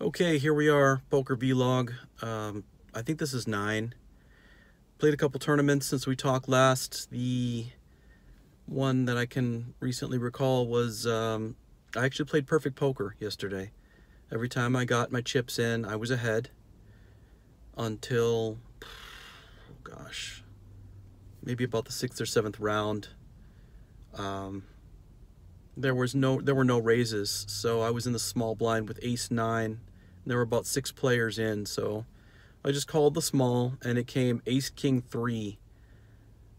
Okay, here we are, poker vlog. I think this is 9. Played a couple tournaments since we talked last. The one that I can recently recall was I actually played perfect poker yesterday. Every time I got my chips in, I was ahead until, gosh, maybe about the 6th or 7th round. There were no raises, so I was in the small blind with ace-9. And there were about 6 players in, so I just called the small, and it came ace-king-3.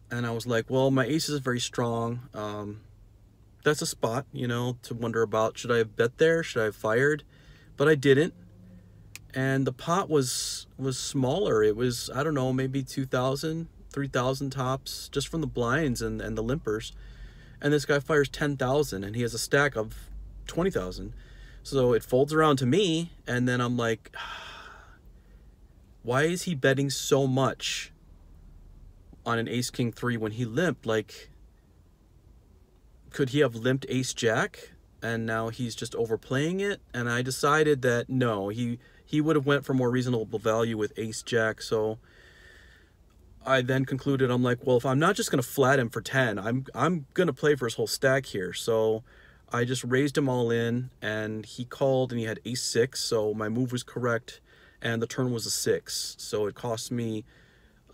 And I was like, well, my ace is very strong. That's a spot, to wonder about. Should I have bet there? Should I have fired? But I didn't. And the pot was smaller. It was, I don't know, maybe 2,000, 3,000 tops, just from the blinds and the limpers. And this guy fires 10,000, and he has a stack of 20,000. So it folds around to me, and then I'm like, why is he betting so much on an ace-king-3 when he limped? Like, could he have limped ace-jack, and now he's just overplaying it? And I decided that no, he would have went for more reasonable value with ace-jack. So I then concluded, I'm like, well, if I'm not just going to flat him for 10, I'm going to play for his whole stack here. So I just raised him all in, and he called, and he had ace-6, so my move was correct, and the turn was a 6. So it cost me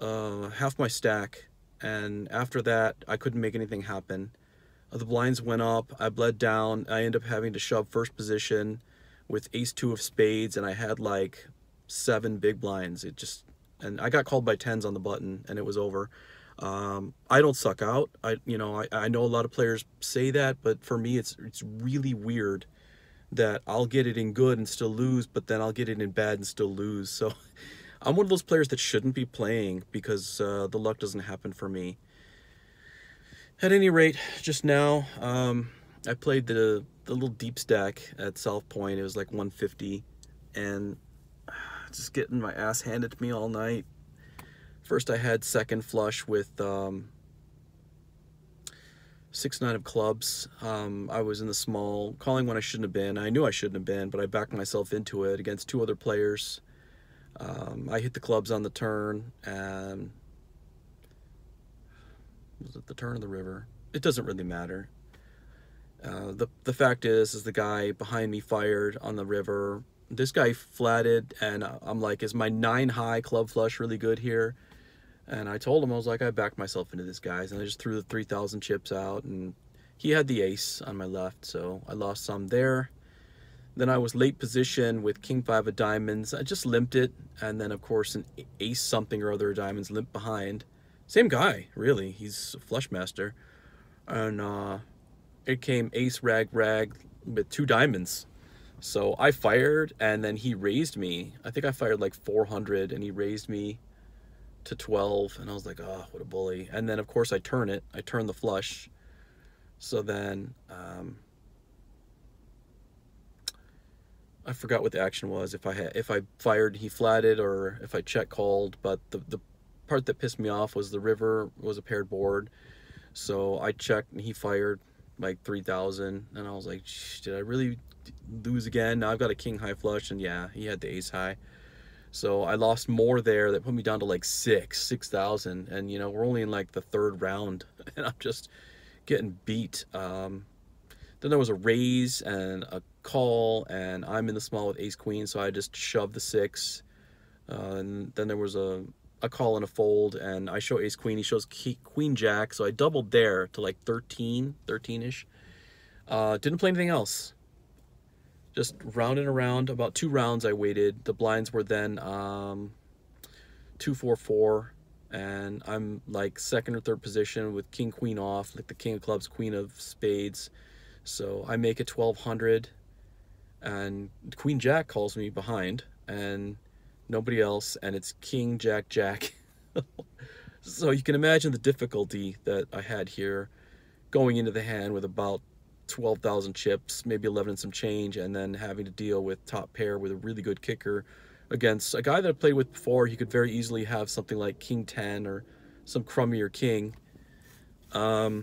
half my stack, and after that, I couldn't make anything happen. The blinds went up, I bled down, I ended up having to shove first position with ace-2 of spades, and I had like 7 big blinds. And I got called by 10s on the button, and it was over. I don't suck out. I know a lot of players say that, but for me, it's really weird that I'll get it in good and still lose, but then I'll get it in bad and still lose. So I'm one of those players that shouldn't be playing because the luck doesn't happen for me. At any rate, just now, I played the little deep stack at South Point. It was like 150, and just getting my ass handed to me all night. First I had second flush with 6-9 of clubs. I was in the small, calling when I shouldn't have been. I knew I shouldn't have been, but I backed myself into it against 2 other players. I hit the clubs on the turn, and was it the turn of the river? It doesn't really matter. The fact is the guy behind me fired on the river. This guy flatted, and I'm like, is my 9 high club flush really good here? And I told him, I was like, I backed myself into this, guys, and I just threw the 3,000 chips out, and he had the ace on my left, so I lost some there. Then I was late position with king-5 of diamonds. I just limped it, and then, of course, an ace something or other of diamonds limped behind. Same guy, really. He's a flush master. And it came ace rag with 2 diamonds. So I fired, and then he raised me. I think I fired like 400, and he raised me to 12, and I was like, oh, what a bully. And then, of course, I turn the flush. So then I forgot what the action was, if I fired, he flatted, or if I check called. But the part that pissed me off was the river was a paired board. So I checked, and he fired like 3,000, and I was like, did I really lose again? Now I've got a king high flush, and yeah, he had the ace high. So I lost more there. That put me down to like 6,000, and we're only in like the 3rd round, and I'm just getting beat. Then there was a raise and a call, and I'm in the small with ace queen, so I just shoved the 6. And then there was a call and a fold, and I show ace queen, he shows queen jack, so I doubled there to like 13-ish. Didn't play anything else. Just round and around. About 2 rounds I waited. The blinds were then 2-4-4, and I'm like 2nd or 3rd position with king queen off, like the king of clubs, queen of spades. So I make it 1,200, and queen jack calls me behind, and nobody else, and it's king jack jack. So you can imagine the difficulty that I had here going into the hand with about 12,000 chips, maybe 11 and some change, and then having to deal with top pair with a really good kicker against a guy that I played with before. He could very easily have something like king 10 or some crummier king. I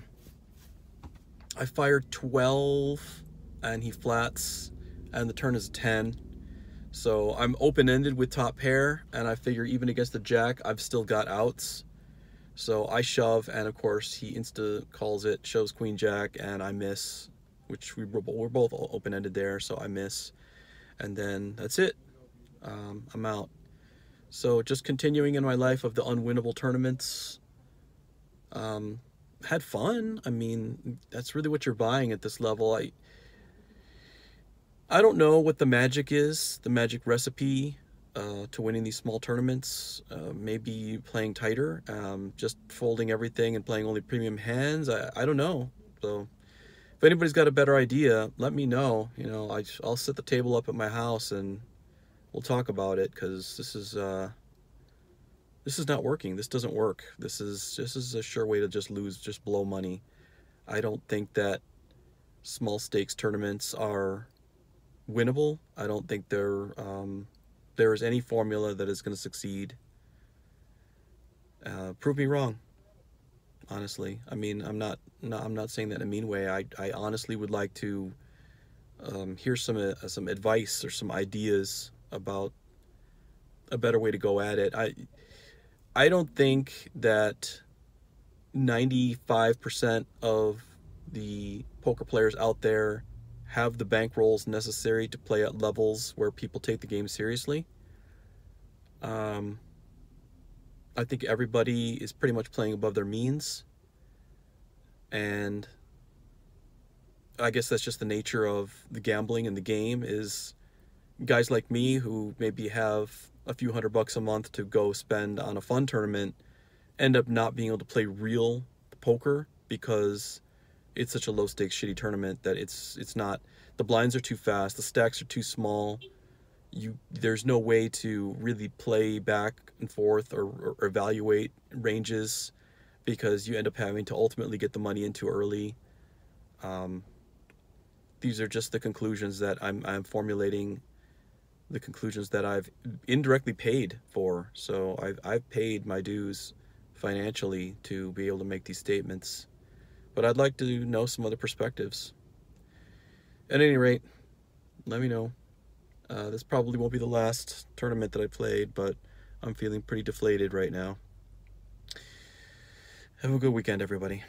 fired 12, and he flats, and the turn is 10. So I'm open-ended with top pair, and I figure even against the jack, I've still got outs. So I shove, and of course he insta calls it, shoves queen jack, and I miss, which we're both open-ended there, so I miss. And then that's it. I'm out. So just continuing in my life of the unwinnable tournaments. Had fun. I mean, that's really what you're buying at this level. I don't know what the magic is, the magic recipe to winning these small tournaments. Maybe playing tighter, just folding everything and playing only premium hands. I don't know. So if anybody's got a better idea, let me know. You know, I'll set the table up at my house and we'll talk about it, because this is not working. This doesn't work. This is a sure way to just lose, just blow money. I don't think that small stakes tournaments are winnable. I don't think there is any formula that is going to succeed. Prove me wrong. Honestly, I mean, I'm not saying that in a mean way. I honestly would like to hear some advice or some ideas about a better way to go at it. I don't think that 95% of the poker players out there have the bankrolls necessary to play at levels where people take the game seriously. I think everybody is pretty much playing above their means, and I guess that's just the nature of the gambling and the game. Is guys like me who maybe have a few $100 a month to go spend on a fun tournament end up not being able to play real poker because it's such a low stakes shitty tournament that it's not, the blinds are too fast, the stacks are too small. There's no way to really play back and forth or evaluate ranges, because you end up having to ultimately get the money in too early. These are just the conclusions that I'm formulating, the conclusions that I've indirectly paid for. So I've paid my dues financially to be able to make these statements. But I'd like to know some other perspectives. At any rate, let me know. This probably won't be the last tournament that I played, but I'm feeling pretty deflated right now. Have a good weekend, everybody.